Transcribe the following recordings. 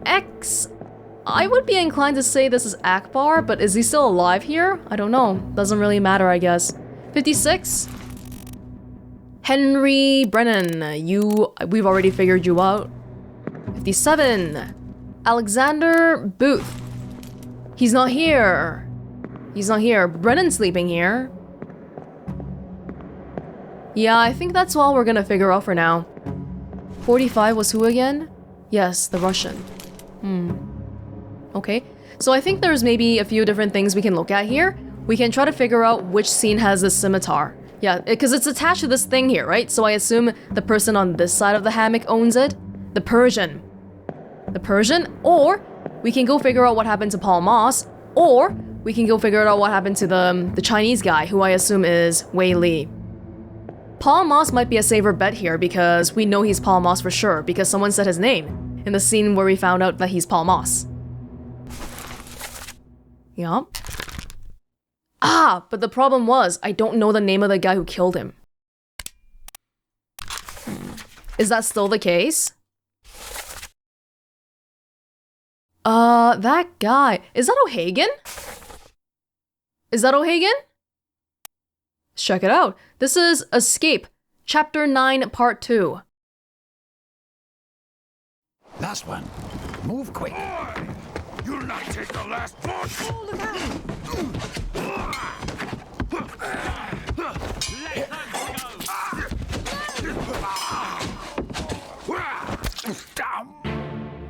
X... I would be inclined to say this is Akbar, but is he still alive here? I don't know. Doesn't really matter, I guess. 56? Henry Brennan. We've already figured you out. 57. Alexander Booth. He's not here. He's not here. Brennan's sleeping here. Yeah, I think that's all we're gonna figure out for now. 45 was who again? Yes, the Russian. Okay, so I think there's maybe a few different things we can look at here. We can try to figure out which scene has the scimitar. Yeah, because it's attached to this thing here, right? So I assume the person on this side of the hammock owns it. The Persian. The Persian, or we can go figure out what happened to Paul Moss, or we can go figure out what happened to the Chinese guy, who I assume is Wei Li. Paul Moss might be a safer bet here because we know he's Paul Moss for sure because someone said his name in the scene where we found out that he's Paul Moss. Yup. Ah, but the problem was, I don't know the name of the guy who killed him. Is that still the case? That guy. Is that O'Hagan? Is that O'Hagan? Let's check it out. This is Escape, Chapter 9, Part 2. Last one. Move quick. You'll not take the last one! Oh, look out!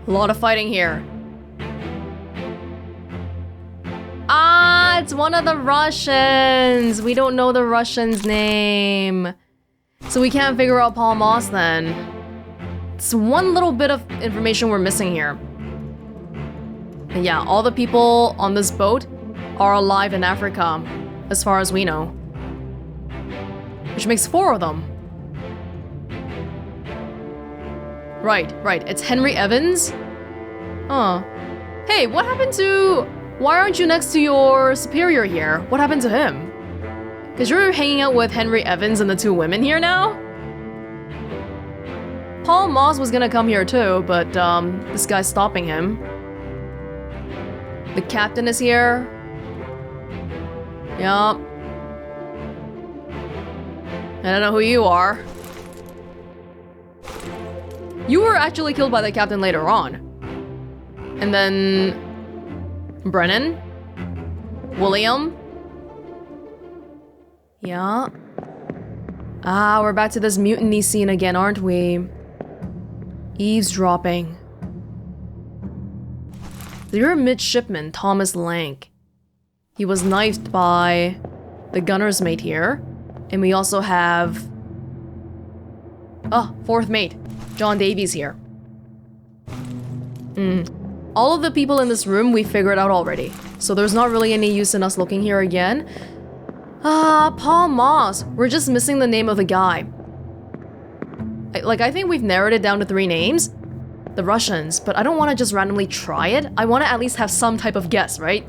A lot of fighting here. Ah, it's one of the Russians! We don't know the Russian's name. So we can't figure out Paul Moss then. It's one little bit of information we're missing here. And yeah, all the people on this boat are alive in Africa, as far as we know. Which makes 4 of them. Right, it's Henry Evans? Huh. Hey, what happened to... Why aren't you next to your superior here? What happened to him? Because you're hanging out with Henry Evans and the 2 women here now? Paul Moss was gonna come here too, but this guy's stopping him. The captain is here. Yup. I don't know who you are. You were actually killed by the captain later on. And then... Brennan? William? Yeah. Ah, we're back to this mutiny scene again, aren't we? Eavesdropping. You're a midshipman, Thomas Lank. He was knifed by the gunner's mate here. And we also have... Oh, 4th mate, John Davies here. All of the people in this room we figured out already. So there's not really any use in us looking here again. Ah, Paul Moss. We're just missing the name of the guy. I think we've narrowed it down to 3 names. The Russians, but I don't want to just randomly try it. I want to at least have some type of guess, right?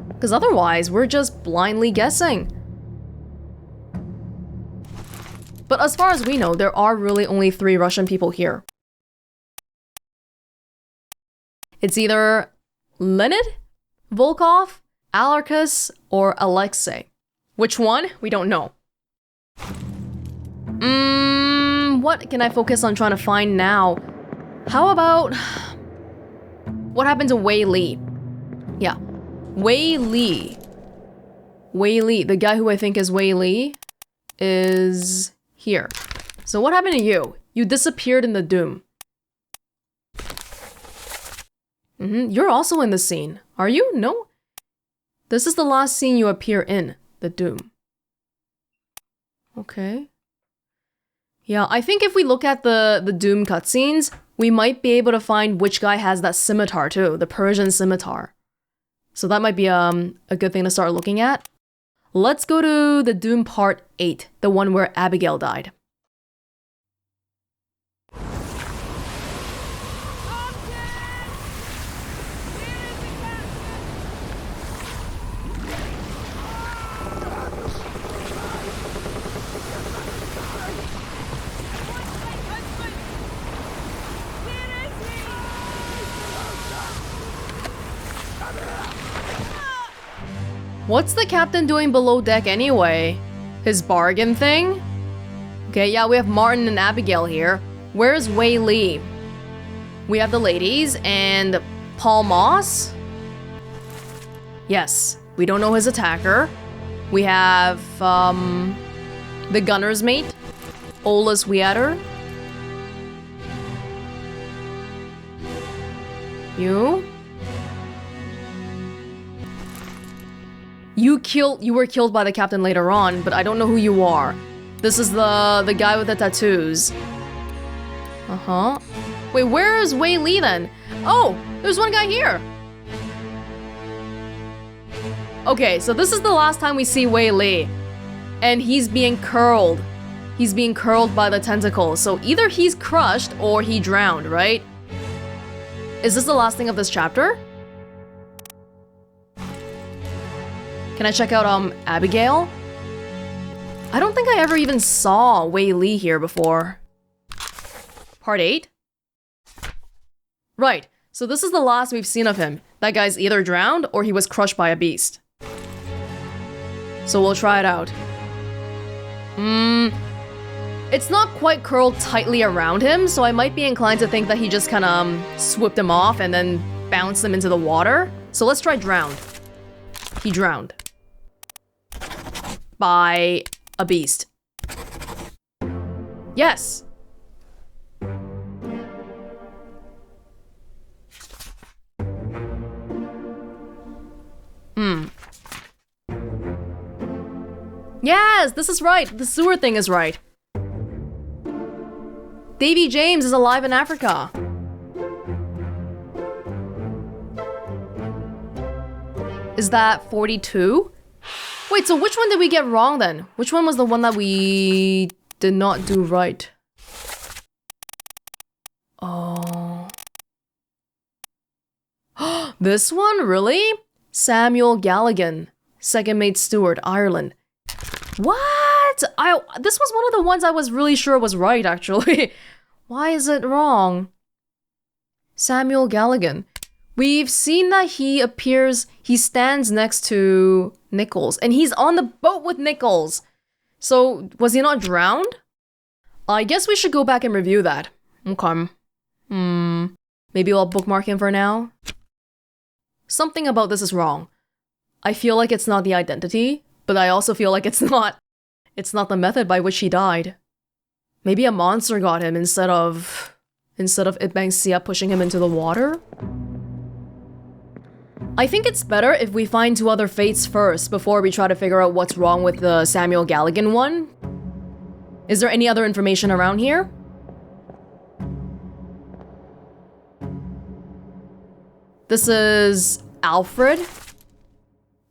Because otherwise, we're just blindly guessing. But as far as we know, there are really only 3 Russian people here. It's either Leonid, Volkov, Alarkus, or Alexei. Which one? We don't know. What can I focus on trying to find now? How about... What happened to Wei Li? Yeah. Wei Li. Wei Li, the guy who I think is Wei Li, is here. So what happened to you? You disappeared in the Doom. You're also in the scene. Are you? No? This is the last scene you appear in, the Doom. Okay. Yeah, I think if we look at the Doom cutscenes, we might be able to find which guy has that scimitar too, the Persian scimitar. So that might be a good thing to start looking at. Let's go to the Doom Part 8, the one where Abigail died. What's the captain doing below deck anyway? His bargain thing? Okay, yeah, we have Martin and Abigail here. Where's Wei Li? We have the ladies and Paul Moss? Yes, we don't know his attacker. We have, the gunner's mate, Ola's Weater. You were killed by the captain later on, but I don't know who you are. This is the guy with the tattoos. Uh-huh. Wait, where is Wei Li then? Oh, there's one guy here. Okay, so this is the last time we see Wei Li. And he's being curled. He's being curled by the tentacles. So either he's crushed or he drowned, right? Is this the last thing of this chapter? Can I check out, Abigail? I don't think I ever even saw Wei Li here before. Part 8? Right, so this is the last we've seen of him. That guy's either drowned or he was crushed by a beast. So we'll try it out. It's not quite curled tightly around him, so I might be inclined to think that he just kinda swooped him off and then bounced him into the water. So let's try drowned. He drowned. By a beast. Yes! Yes, this is right. The sewer thing is right. Davy James is alive in Africa. Is that 42? Wait, so which one did we get wrong then? Which one was the one that we did not do right? Oh. This one? Really? Samuel Galligan, second mate steward, Ireland. What? This was one of the ones I was really sure was right, actually. Why is it wrong? Samuel Galligan. We've seen that he stands next to Nichols, and he's on the boat with Nichols. So, was he not drowned? I guess we should go back and review that. Okay. Maybe I'll bookmark him for now. Something about this is wrong. I feel like it's not the identity, but I also feel like it's not the method by which he died. Maybe a monster got him instead of Itbangsia pushing him into the water? I think it's better if we find 2 other fates first before we try to figure out what's wrong with the Samuel Galligan one. Is there any other information around here? This is Alfred?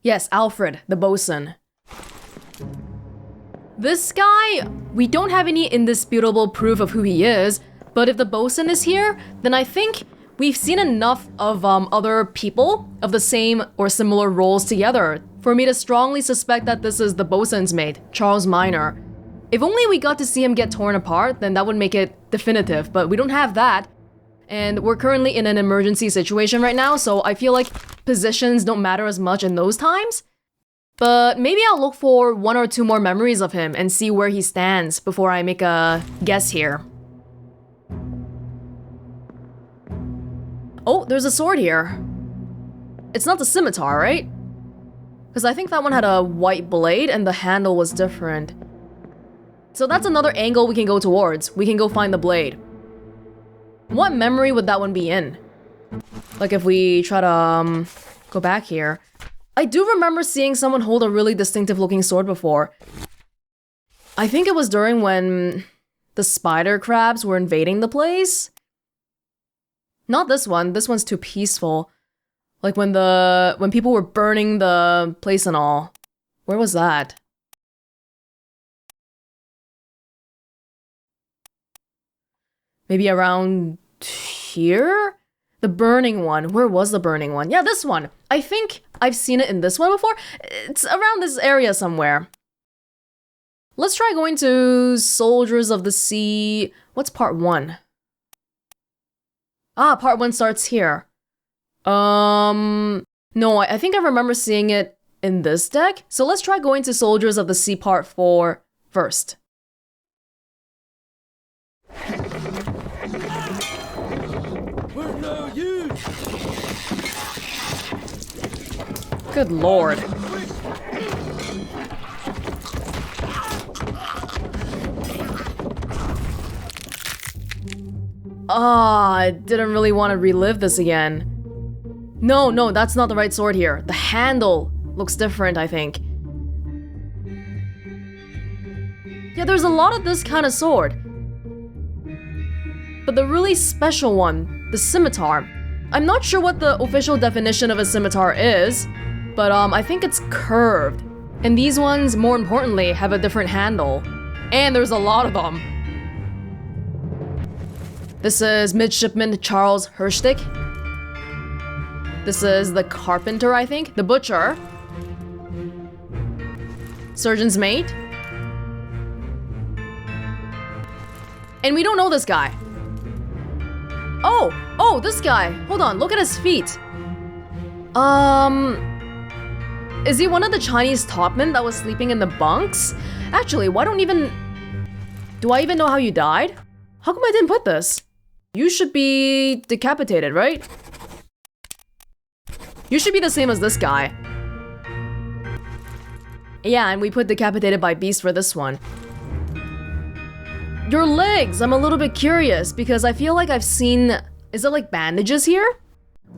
Yes, Alfred, the bosun. This guy, we don't have any indisputable proof of who he is, but if the bosun is here, then I think we've seen enough of other people of the same or similar roles together for me to strongly suspect that this is the bosun's mate, Charles Minor. If only we got to see him get torn apart, then that would make it definitive, but we don't have that. And we're currently in an emergency situation right now, so I feel like positions don't matter as much in those times. But maybe I'll look for 1 or 2 more memories of him and see where he stands before I make a guess here. Oh, there's a sword here. It's not the scimitar, right? Because I think that one had a white blade and the handle was different. So that's another angle we can go towards. We can go find the blade. What memory would that one be in? Like if we try to go back here. I do remember seeing someone hold a really distinctive looking sword before. I think it was during when the spider crabs were invading the place. Not this one. This one's too peaceful. Like when people were burning the place and all. Where was that? Maybe around here? The burning one. Where was the burning one? Yeah, this one. I think I've seen it in this one before. It's around this area somewhere. Let's try going to Soldiers of the Sea. What's part 1? Ah, part 1 starts here. No, I think I remember seeing it in this deck. So let's try going to Soldiers of the Sea Part 4 first. We're no use. Good lord. I didn't really want to relive this again. No, that's not the right sword here. The handle looks different, I think. Yeah, there's a lot of this kind of sword. But the really special one, the scimitar, I'm not sure what the official definition of a scimitar is, but I think it's curved. And these ones, more importantly, have a different handle. And there's a lot of them. This is Midshipman Charles Herstick. This is the Carpenter, I think. The Butcher. Surgeon's Mate. And we don't know this guy. Oh, this guy. Hold on, look at his feet. Is he one of the Chinese topmen that was sleeping in the bunks? Actually, do I even know how you died? How come I didn't put this? You should be decapitated, right? You should be the same as this guy. Yeah, and we put decapitated by beast for this one. Your legs! I'm a little bit curious because I feel like I've seen... Is it like bandages here?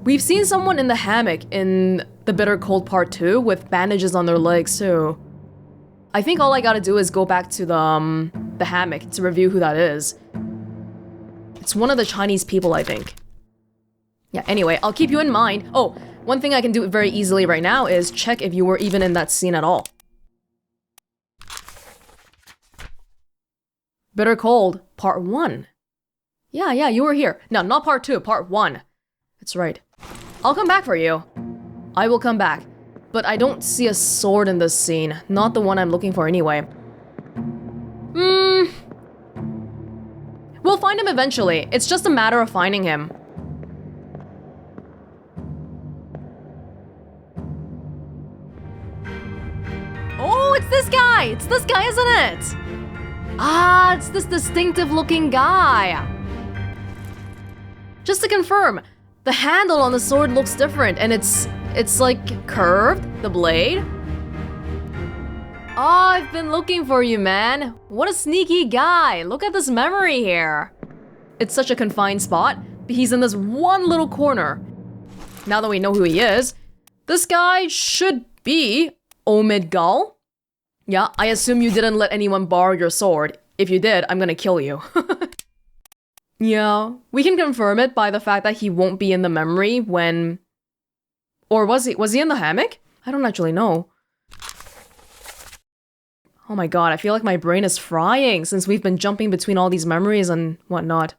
We've seen someone in the hammock in the Bitter Cold Part 2 with bandages on their legs too. I think all I gotta do is go back to the hammock to review who that is. It's one of the Chinese people, I think. Yeah, anyway, I'll keep you in mind. Oh, one thing I can do very easily right now is check if you were even in that scene at all. Bitter Cold, Part 1. Yeah, you were here. No, not Part 2, Part 1. That's right. I'll come back for you. I will come back. But I don't see a sword in this scene. Not the one I'm looking for anyway. We'll find him eventually. It's just a matter of finding him. Oh, it's this guy! It's this guy, isn't it? Ah, it's this distinctive looking guy. Just to confirm, the handle on the sword looks different and it's like curved, the blade. Oh, I've been looking for you, man. What a sneaky guy. Look at this memory here. It's such a confined spot, but he's in this one little corner. Now that we know who he is, this guy should be Omid Ghul. Yeah, I assume you didn't let anyone borrow your sword. If you did, I'm gonna kill you. Yeah, we can confirm it by the fact that he won't be in the memory when... Or was he in the hammock? I don't actually know. Oh my god, I feel like my brain is frying since we've been jumping between all these memories and whatnot.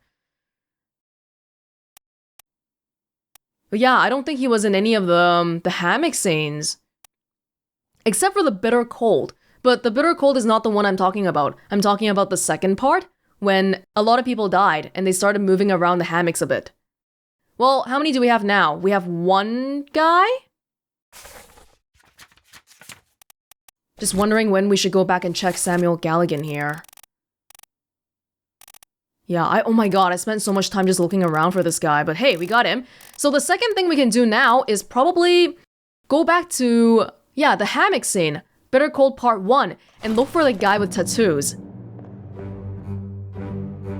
But yeah, I don't think he was in any of the hammock scenes. Except for the Bitter Cold. But the Bitter Cold is not the one I'm talking about. I'm talking about the second part, when a lot of people died and they started moving around the hammocks a bit. Well, how many do we have now? We have one guy? Just wondering when we should go back and check Samuel Galligan here. Yeah, oh my god, I spent so much time just looking around for this guy, but hey, we got him. So the second thing we can do now is probably go back to, yeah, the hammock scene, Bitter Cold Part 1, and look for the guy with tattoos.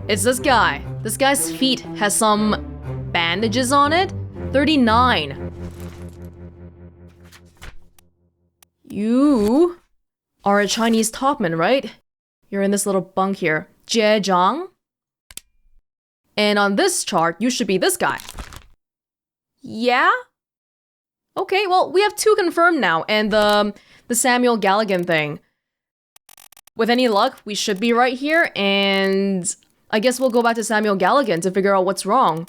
It's this guy. This guy's feet has some bandages on it. 39. You are a Chinese topman, right? You're in this little bunk here. Jiezhang. And on this chart, you should be this guy. Yeah? Okay, well, we have two confirmed now, and the Samuel Galligan thing. With any luck, we should be right here, and I guess we'll go back to Samuel Galligan to figure out what's wrong.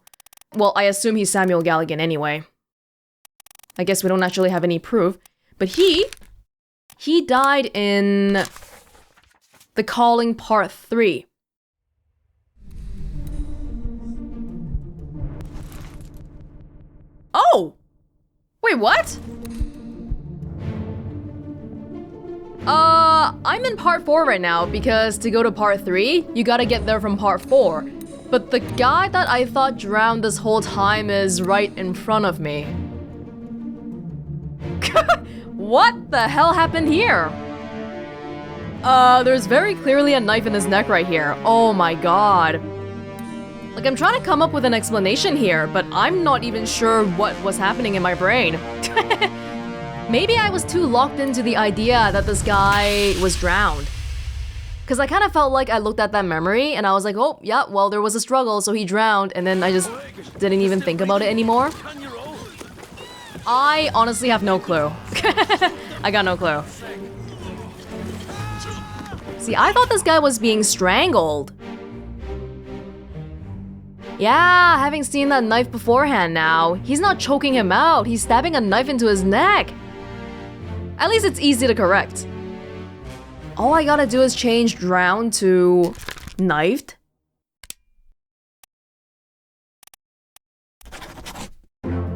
Well, I assume he's Samuel Galligan anyway. I guess we don't actually have any proof. But he died in The Calling Part 3. Oh! Wait, what? I'm in part 4 right now because to go to part 3, you gotta get there from part 4. But the guy that I thought drowned this whole time is right in front of me. What the hell happened here? There's very clearly a knife in his neck right here. Oh my god. Like, I'm trying to come up with an explanation here, but I'm not even sure what was happening in my brain. Maybe I was too locked into the idea that this guy was drowned. Because I kind of felt like I looked at that memory and I was like, oh, yeah, well, there was a struggle, so he drowned, and then I just didn't even think about it anymore. I honestly have no clue. I got no clue. See, I thought this guy was being strangled. Yeah, having seen that knife beforehand now, he's not choking him out, he's stabbing a knife into his neck. At least it's easy to correct. All I gotta do is change drowned to knifed.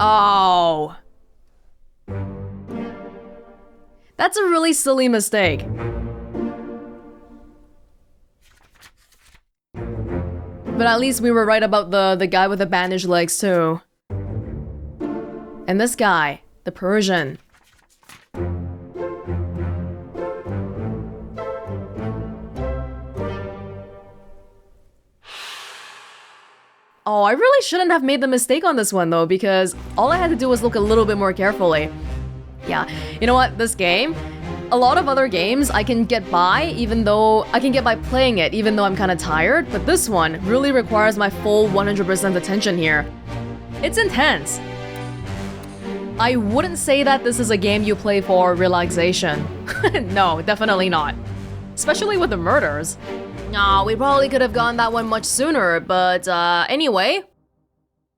Oh. That's a really silly mistake. But at least we were right about the guy with the bandaged legs too. And this guy, the Persian. Oh, I really shouldn't have made the mistake on this one though, because all I had to do was look a little bit more carefully. Yeah, you know what, this game, a lot of other games I can get by playing it even though I'm kind of tired, but this one really requires my full 100% attention here. It's intense. I wouldn't say that this is a game you play for relaxation. No, definitely not. Especially with the murders. Aw, we probably could have gone that one much sooner, but anyway.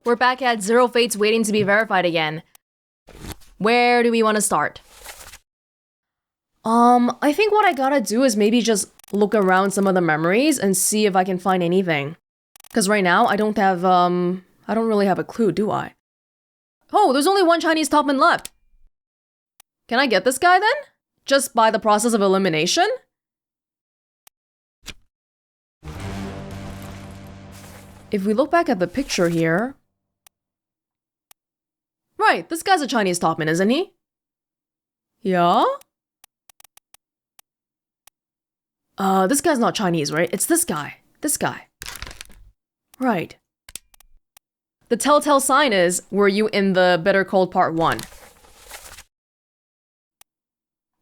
We're back at Zero Fates waiting to be verified again. Where do we want to start? I think what I gotta do is maybe just look around some of the memories and see if I can find anything. Because right now, I don't really have a clue, do I? Oh, there's only one Chinese topman left. Can I get this guy then? Just by the process of elimination? If we look back at the picture here... Right, this guy's a Chinese topman, isn't he? Yeah? This guy's not Chinese, right? It's this guy. This guy. Right. The telltale sign is, were you in the Bitter Cold Part 1?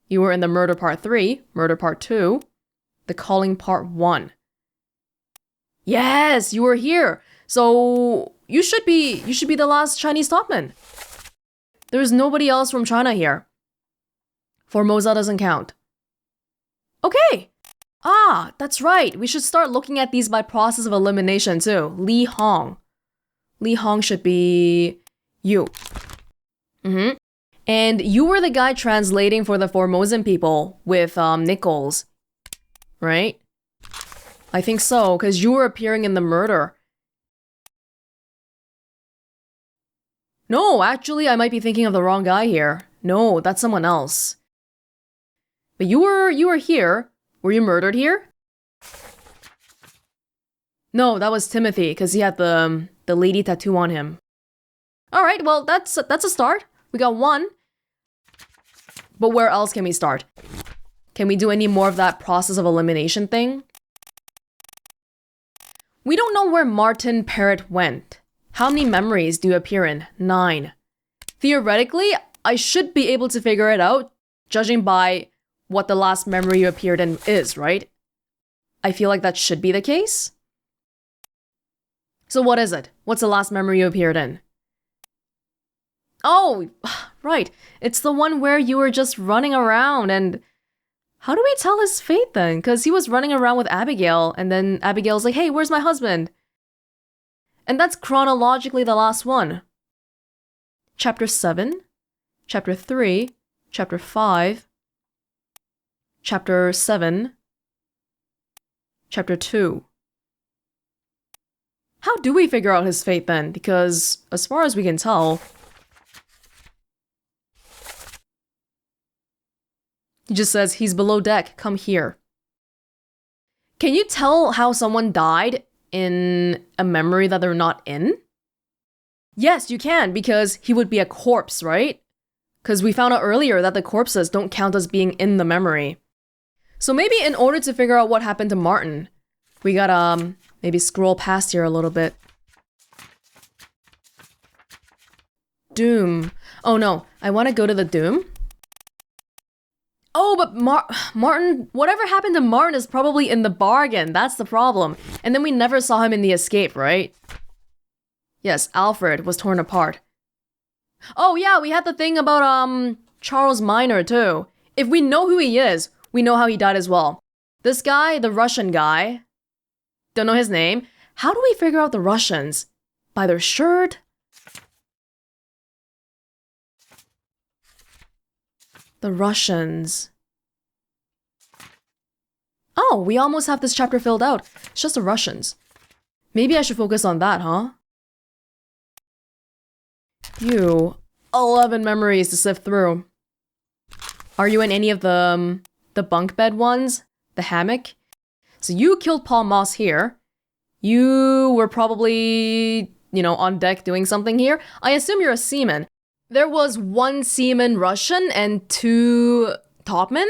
You were in the Murder Part 3, Murder Part 2, The Calling Part 1. Yes, you were here. So you should be the last Chinese topman. There's nobody else from China here. Formosa doesn't count. Okay. Ah, that's right. We should start looking at these by process of elimination too. Li Hong. Li Hong should be you. And you were the guy translating for the Formosan people with Nichols, right? I think so, because you were appearing in the murder. No, actually, I might be thinking of the wrong guy here. No, that's someone else. But you were here. Were you murdered here? No, that was Timothy, because he had the lady tattoo on him. Alright, well, that's a start. We got one. But where else can we start? Can we do any more of that process of elimination thing? We don't know where Martin Parrott went. How many memories do you appear in? 9. Theoretically, I should be able to figure it out, judging by what the last memory you appeared in is, right? I feel like that should be the case. So what is it? What's the last memory you appeared in? Oh, right. It's the one where you were just running around and... How do we tell his fate then? Because he was running around with Abigail, and then Abigail's like, hey, where's my husband? And that's chronologically the last one. Chapter 7, Chapter 3, Chapter 5, Chapter 7, Chapter 2. How do we figure out his fate then? Because, as far as we can tell... He just says, he's below deck, come here. Can you tell how someone died in a memory that they're not in? Yes, you can, because he would be a corpse, right? Because we found out earlier that the corpses don't count as being in the memory. So maybe in order to figure out what happened to Martin, we gotta maybe scroll past here a little bit. Doom. Oh no, I want to go to the Doom. Oh, but Martin, whatever happened to Martin is probably in the bargain. That's the problem. And then we never saw him in the escape, right? Yes, Alfred was torn apart. Oh yeah, we had the thing about Charles Minor too. If we know who he is, we know how he died as well. This guy, the Russian guy, don't know his name. How do we figure out the Russians? By their shirt? The Russians. Oh, we almost have this chapter filled out. It's just the Russians. Maybe I should focus on that, huh? 11 memories to sift through. Are you in any of the bunk bed ones? The hammock? So you killed Paul Moss here. You were probably, on deck doing something here. I assume you're a seaman. There was 1 seaman Russian and 2 Topman?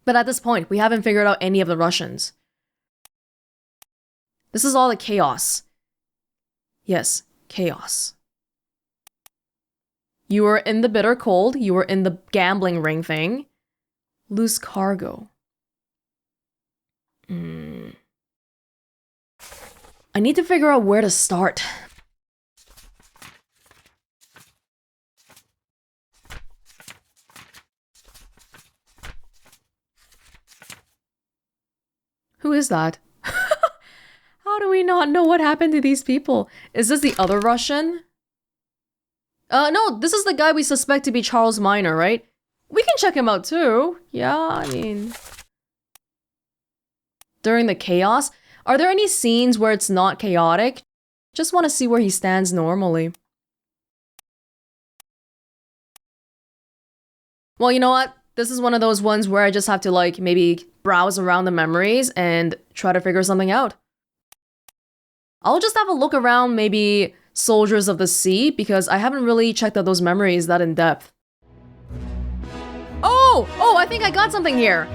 But at this point, we haven't figured out any of the Russians. This is all the chaos. Yes, chaos. You were in the bitter cold. You were in the gambling ring thing. Loose cargo. I need to figure out where to start. Who is that? How do we not know what happened to these people? Is this the other Russian? No, this is the guy we suspect to be Charles Minor, right? We can check him out too. Yeah, I mean... During the chaos, are there any scenes where it's not chaotic? Just want to see where he stands normally. Well, you know what? This is one of those ones where I just have to maybe browse around the memories and try to figure something out. I'll just have a look around maybe Soldiers of the Sea because I haven't really checked out those memories that in depth. Oh, I think I got something here.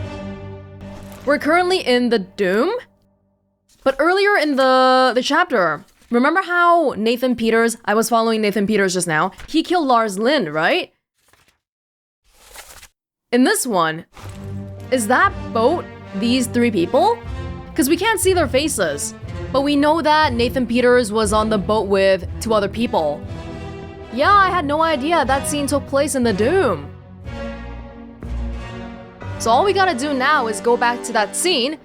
We're currently in the Doom, but earlier in the chapter, remember how Nathan Peters, I was following Nathan Peters just now, he killed Lars Lind, right? In this one, is that boat these 3 people? Because we can't see their faces, but we know that Nathan Peters was on the boat with 2 other people. Yeah, I had no idea that scene took place in the Doom. So all we gotta do now is go back to that scene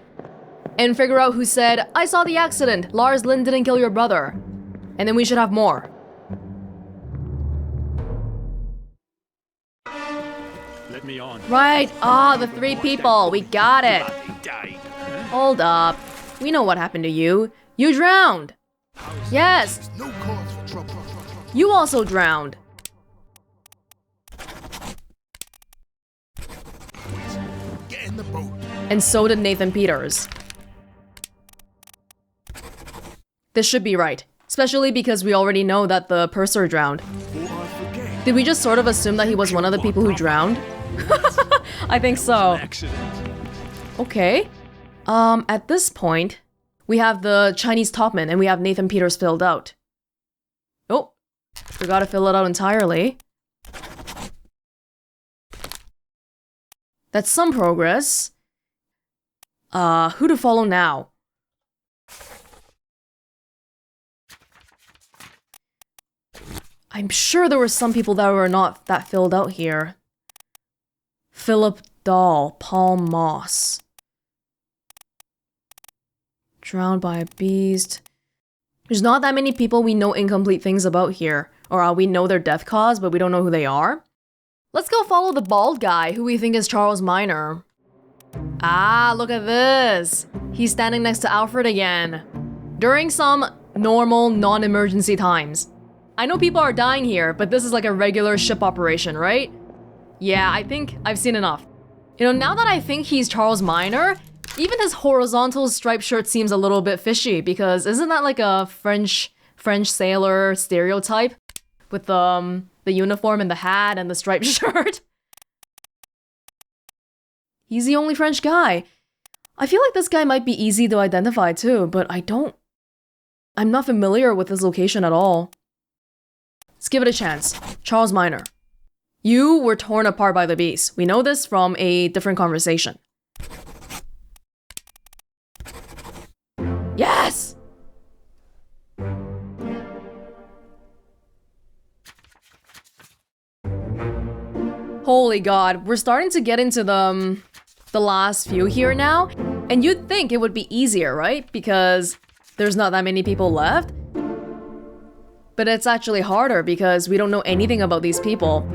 and figure out who said, I saw the accident, Lars Lind didn't kill your brother. And then we should have more. Let me on. Right, the 3 people, we got it. Hold up, we know what happened to you. You drowned. Yes, No cause for trouble. you also drowned. Get in the boat. And so did Nathan Peters. This should be right, especially because we already know that the purser drowned. Did we just sort of assume that he was one of the people who drowned? I think so. Okay. At this point, we have the Chinese Topman and we have Nathan Peters filled out. Oh, forgot to fill it out entirely. That's some progress. Who to follow now? I'm sure there were some people that were not that filled out here. Philip Dahl, Paul Moss. Drowned by a beast. There's not that many people we know incomplete things about here. Or we know their death cause, but we don't know who they are. Let's go follow the bald guy, who we think is Charles Minor. Ah, look at this. He's standing next to Alfred again. During some normal, non-emergency times. I know people are dying here, but this is like a regular ship operation, right? Yeah, I think I've seen enough. You know, now that I think he's Charles Minor, even his horizontal striped shirt seems a little bit fishy because isn't that like a French sailor stereotype with the uniform and the hat and the striped shirt? He's the only French guy. I feel like this guy might be easy to identify too, but I'm not familiar with his location at all. Let's give it a chance. Charles Minor. You were torn apart by the beast. We know this from a different conversation. Yes! Holy God, we're starting to get into the last few here now. And you'd think it would be easier, right? Because there's not that many people left. But it's actually harder because we don't know anything about these people.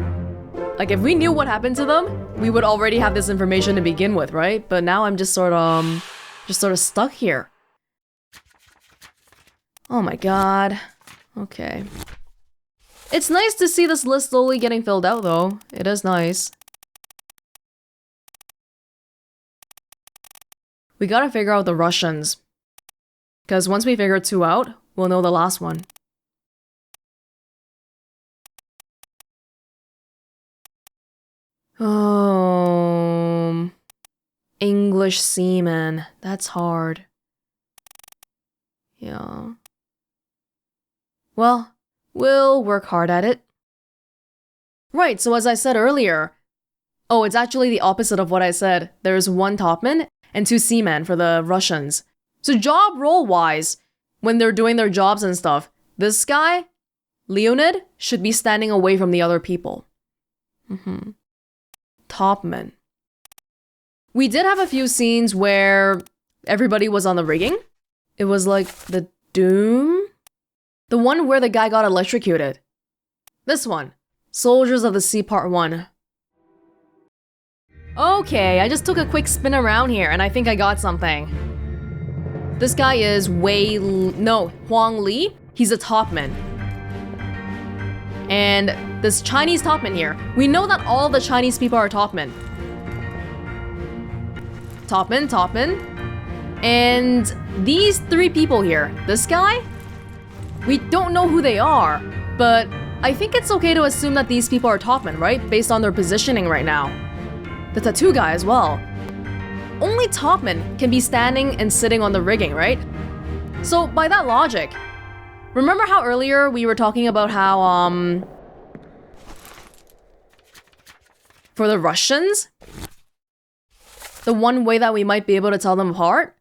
Like, if we knew what happened to them, we would already have this information to begin with, right? But now I'm just sort of stuck here. Oh my God. Okay. It's nice to see this list slowly getting filled out, though. It is nice. We gotta figure out the Russians. Because once we figure 2 out, we'll know the last one. English seaman. That's hard. Yeah. Well, we'll work hard at it. Right, so as I said earlier... Oh, it's actually the opposite of what I said. There's 1 topman and 2 seamen for the Russians. So job role-wise, when they're doing their jobs and stuff, this guy, Leonid, should be standing away from the other people. Topman. We did have a few scenes where everybody was on the rigging. It was like the Doom? The one where the guy got electrocuted. This one. Soldiers of the Sea Part 1. Okay, I just took a quick spin around here and I think I got something. This guy is Huang Li. He's a topman. And this Chinese topman here. We know that all the Chinese people are topmen. Topman. And these 3 people here. This guy? We don't know who they are, but I think it's okay to assume that these people are topmen, right? Based on their positioning right now. The tattoo guy as well. Only topmen can be standing and sitting on the rigging, right? So by that logic, remember how earlier we were talking about how, for the Russians, the one way that we might be able to tell them apart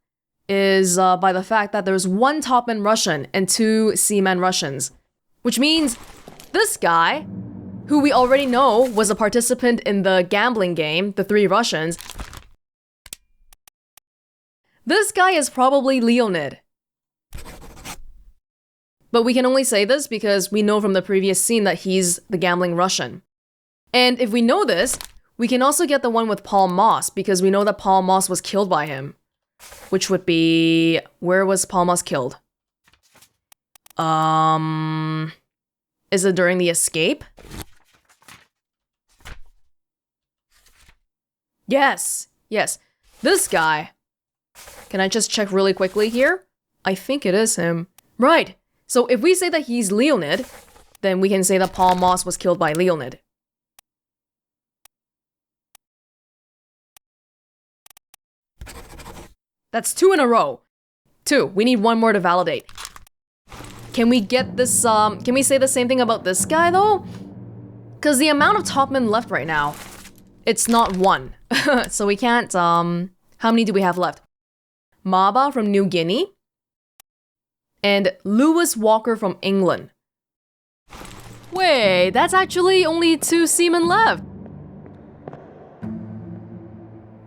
is by the fact that there's 1 topman Russian and 2 seamen Russians. Which means this guy, who we already know was a participant in the gambling game, the 3 Russians, this guy is probably Leonid. But we can only say this because we know from the previous scene that he's the gambling Russian. And if we know this, we can also get the one with Paul Moss because we know that Paul Moss was killed by him. Which would be... Where was Paul Moss killed? Is it during the escape? Yes. This guy. Can I just check really quickly here? I think it is him. Right. So if we say that he's Leonid, then we can say that Paul Moss was killed by Leonid. That's 2 in a row. 2. We need 1 more to validate. Can we get this, can we say the same thing about this guy though? Because the amount of topmen left right now, it's not 1. So we can't, how many do we have left? Maba from New Guinea. And Lewis Walker from England. Wait, that's actually only 2 seamen left.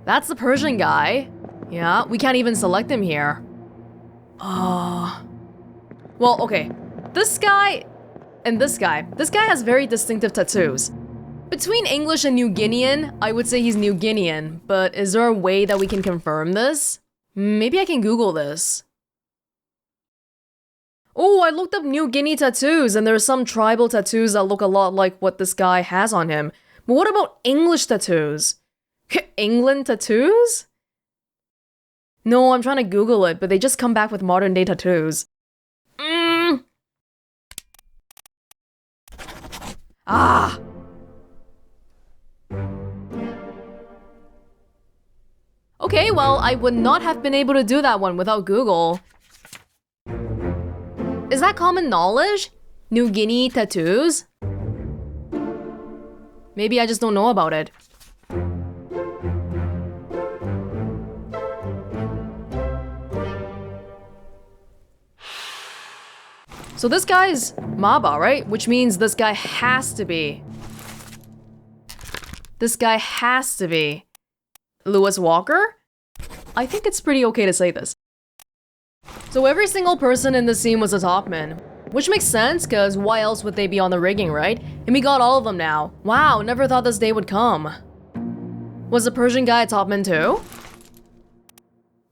That's the Persian guy. Yeah, we can't even select him here. Well, okay. This guy and this guy. This guy has very distinctive tattoos. Between English and New Guinean, I would say he's New Guinean, but is there a way that we can confirm this? Maybe I can Google this. Oh, I looked up New Guinea tattoos and there are some tribal tattoos that look a lot like what this guy has on him. But what about English tattoos? England tattoos? No, I'm trying to Google it, but they just come back with modern day tattoos. Ah! Okay, well, I would not have been able to do that one without Google. Is that common knowledge? New Guinea tattoos? Maybe I just don't know about it. So this guy's Maba, right? Which means this guy has to be. This guy has to be Lewis Walker? I think it's pretty okay to say this. So every single person in the scene was a Topman. Which makes sense, because why else would they be on the rigging, right? And we got all of them now. Wow, never thought this day would come. Was the Persian guy a Topman too?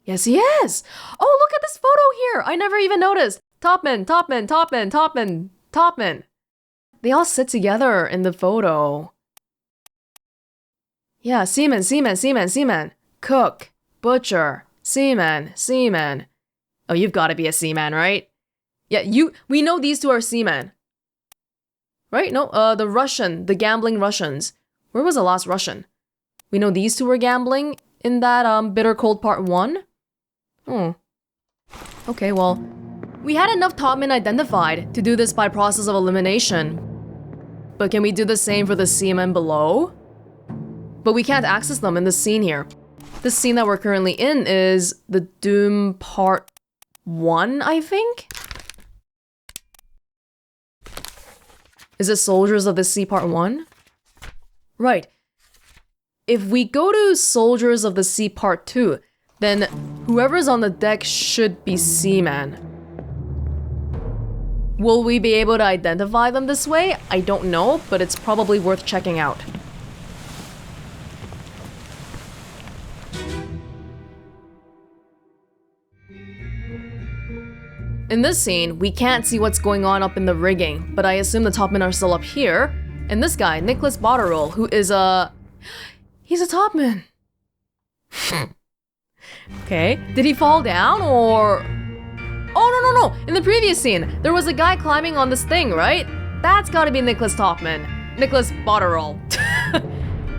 Yes, he is! Oh, look at this photo here! I never even noticed! Topman, Topman, Topman, Topman, Topman. They all sit together in the photo. Yeah, seaman, seaman, seaman, seaman. Cook, butcher, seaman, seaman. Oh, you've got to be a seaman, right? Yeah, we know these two are seamen. Right? No, the Russian, the gambling Russians. Where was the last Russian? We know these two were gambling in that Bitter Cold Part 1? Oh. Okay, well, we had enough Topmen identified to do this by process of elimination. But can we do the same for the seamen below? But we can't access them in this scene here. This scene that we're currently in is the Doom Part 1, I think? Is it Soldiers of the Sea Part 1? Right. If we go to Soldiers of the Sea Part 2, then whoever's on the deck should be seamen. Will we be able to identify them this way? I don't know, but it's probably worth checking out. In this scene, we can't see what's going on up in the rigging, but I assume the Topmen are still up here. And this guy, Nicholas Botterill, who is he's a Topman. Okay, did he fall down or... Oh, no. In the previous scene, there was a guy climbing on this thing, right? That's gotta be Nicholas Topman. Nicholas Botterill.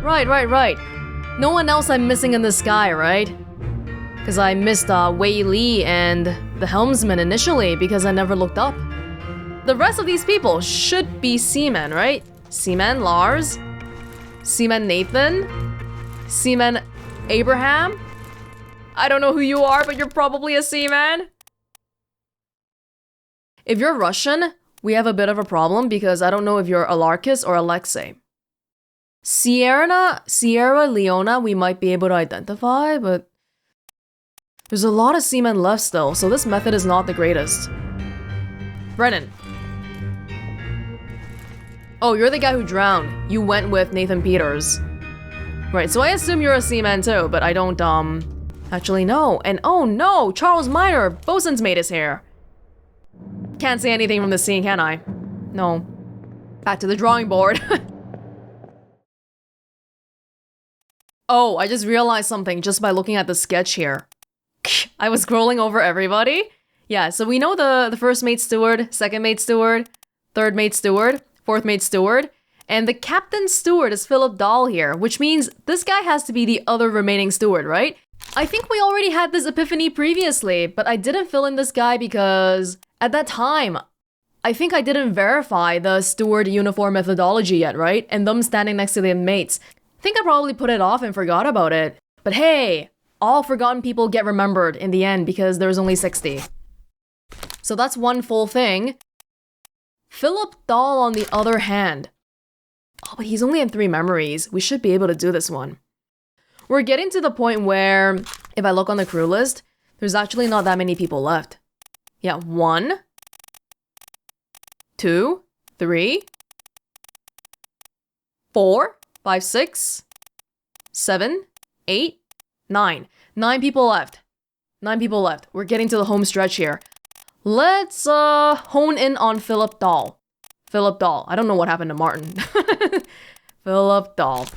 Right. No one else I'm missing in the sky, right? Because I missed Wei Li and the helmsman initially because I never looked up. The rest of these people should be seamen, right? Seaman Lars? Seaman Nathan? Seaman Abraham? I don't know who you are, but you're probably a seaman. If you're Russian, we have a bit of a problem because I don't know if you're Alarcus or Alexei. Sierra Leona we might be able to identify, but there's a lot of seamen left still, so this method is not the greatest. Brennan. Oh, you're the guy who drowned. You went with Nathan Peters. Right, so I assume you're a seaman too, but I don't, actually know. And oh no, Charles Minor, bosun's mate is here. Can't say anything from the scene, can I? No. Back to the drawing board. Oh, I just realized something just by looking at the sketch here. I was scrolling over everybody. Yeah, so we know the first mate steward, second mate steward, third mate steward, fourth mate steward, and the captain steward is Philip Dahl here, which means this guy has to be the other remaining steward, right? I think we already had this epiphany previously, but I didn't fill in this guy because at that time, I think I didn't verify the steward uniform methodology yet, right? And them standing next to the mates. I think I probably put it off and forgot about it. But hey, all forgotten people get remembered in the end because there's only 60. So that's one full thing. Philip Dahl on the other hand. Oh, but he's only in 3 memories. We should be able to do this one. We're getting to the point where, if I look on the crew list, there's actually not that many people left. Yeah, 1, 2, 3, 4, 5, 6, 7, 8, 9. 9 people left. 9 people left. We're getting to the home stretch here. Let's hone in on Philip Dahl. Philip Dahl. I don't know what happened to Martin. Philip Dahl.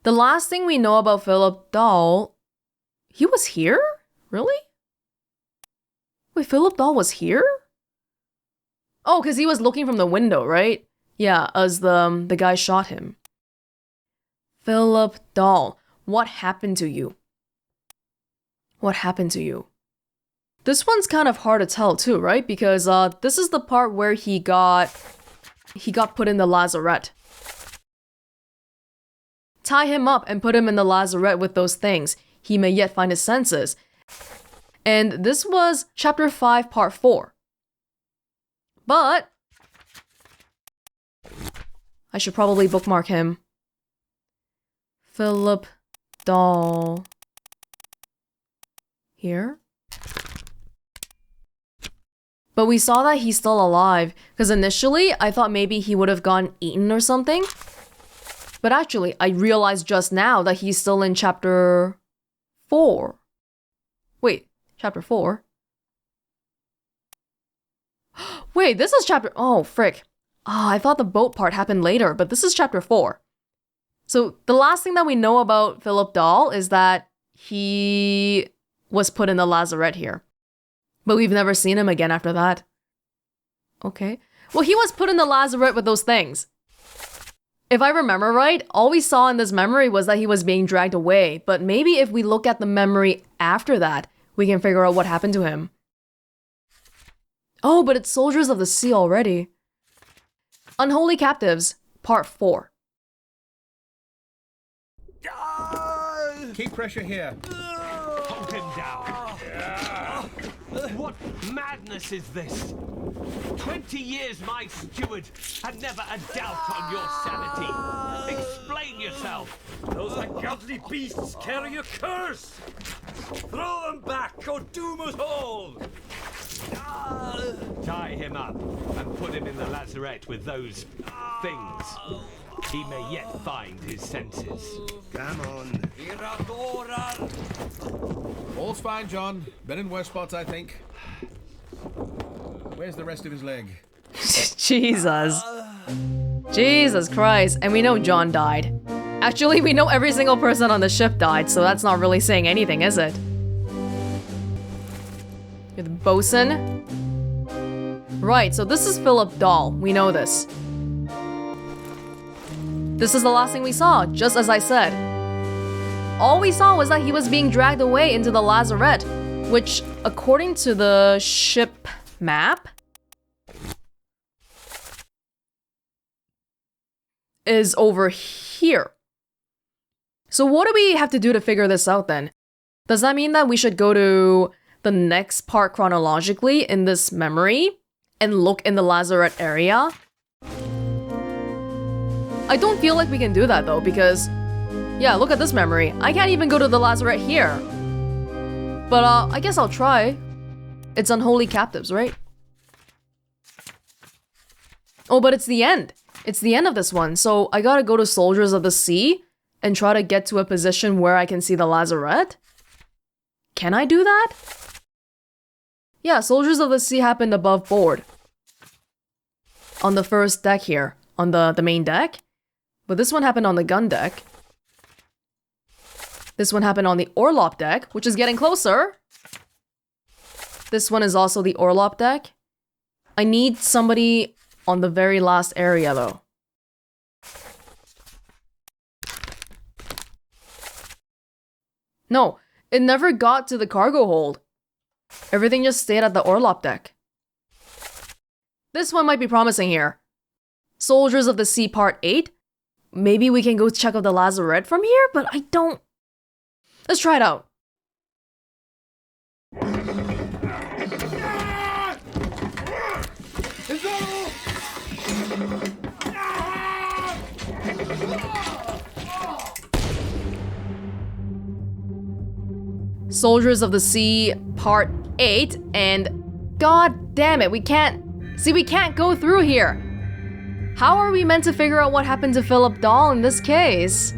The last thing we know about Philip Dahl... He was here? Really? Wait, Philip Dahl was here? Oh, because he was looking from the window, right? Yeah, as the guy shot him. Philip Dahl, what happened to you? What happened to you? This one's kind of hard to tell too, right? Because this is the part where he got put in the lazarette. Tie him up and put him in the lazarette with those things. He may yet find his senses. And this was chapter 5, part 4. But I should probably bookmark him. Philip Dahl. Here? But we saw that he's still alive, because initially I thought maybe he would have gotten eaten or something. But actually, I realized just now that he's still in chapter 4. Wait, chapter 4? Wait, this is chapter... Oh, frick. I thought the boat part happened later, but this is chapter 4. So the last thing that we know about Philip Dahl is that he was put in the lazarette here. But we've never seen him again after that. Okay. Well, he was put in the lazarette with those things. If I remember right, all we saw in this memory was that he was being dragged away. But maybe if we look at the memory after that, we can figure out what happened to him. Oh, but it's Soldiers of the Sea already. Unholy Captives, Part 4. Keep pressure here. Hold him down. What madness is this? 20 years my steward, and never a doubt on your sanity. Explain yourself. Those ungodly beasts carry a curse! Throw them back or doom us all! Tie him up and put him in the lazarette with those things. He may yet find his senses. Come on. All's fine, John. Been in worse spots, I think. Where's the rest of his leg? Jesus. Jesus Christ. And we know John died. Actually, we know every single person on the ship died, so that's not really saying anything, is it? You're the bosun. Right, so this is Philip Dahl. We know this. This is the last thing we saw, just as I said. All we saw was that he was being dragged away into the lazarette, which, according to the ship map, is over here. So what do we have to do to figure this out then? Does that mean that we should go to the next part chronologically in this memory and look in the lazarette area? I don't feel like we can do that though, because yeah, look at this memory. I can't even go to the lazarette here. But I guess I'll try. It's Unholy Captives, right? Oh, but it's the end. It's the end of this one, so I gotta go to Soldiers of the Sea and try to get to a position where I can see the lazarette? Can I do that? Yeah, Soldiers of the Sea happened above board. On the first deck here, on the main deck. But this one happened on the gun deck. This one happened on the orlop deck, which is getting closer. This one is also the orlop deck. I need somebody on the very last area though. No, it never got to the cargo hold. Everything just stayed at the orlop deck. This one might be promising here. Soldiers of the Sea Part 8. Maybe we can go check out the lazarette from here, but I don't... Let's try it out. Soldiers of the Sea Part 8, and god damn it, we can't go through here. How are we meant to figure out what happened to Philip Dahl in this case?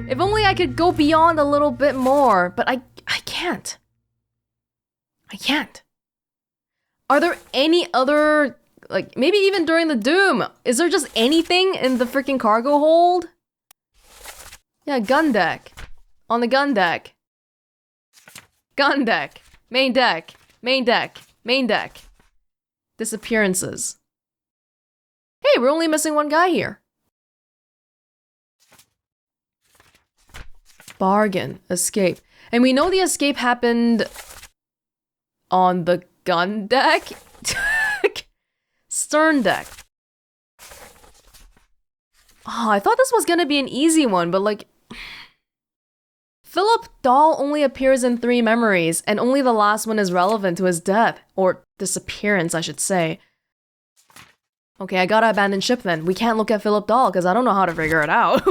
If only I could go beyond a little bit more, but I can't. I can't. Are there any other, like, maybe even during the Doom? Is there just anything in the freaking cargo hold? Yeah, gun deck. On the gun deck. Gun deck. Main deck. Main deck. Main deck. Disappearances. Hey, we're only missing one guy here. Bargain. Escape. And we know the escape happened on the gun deck? Stern deck. Oh, I thought this was gonna be an easy one, but like... Philip Dahl only appears in 3 memories, and only the last one is relevant to his death. Or disappearance, I should say. Okay, I gotta abandon ship then. We can't look at Philip Dahl, because I don't know how to figure it out.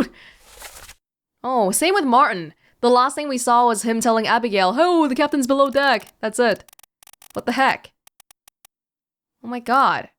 Oh, same with Martin. The last thing we saw was him telling Abigail, "Oh, the captain's below deck." That's it. What the heck? Oh my god.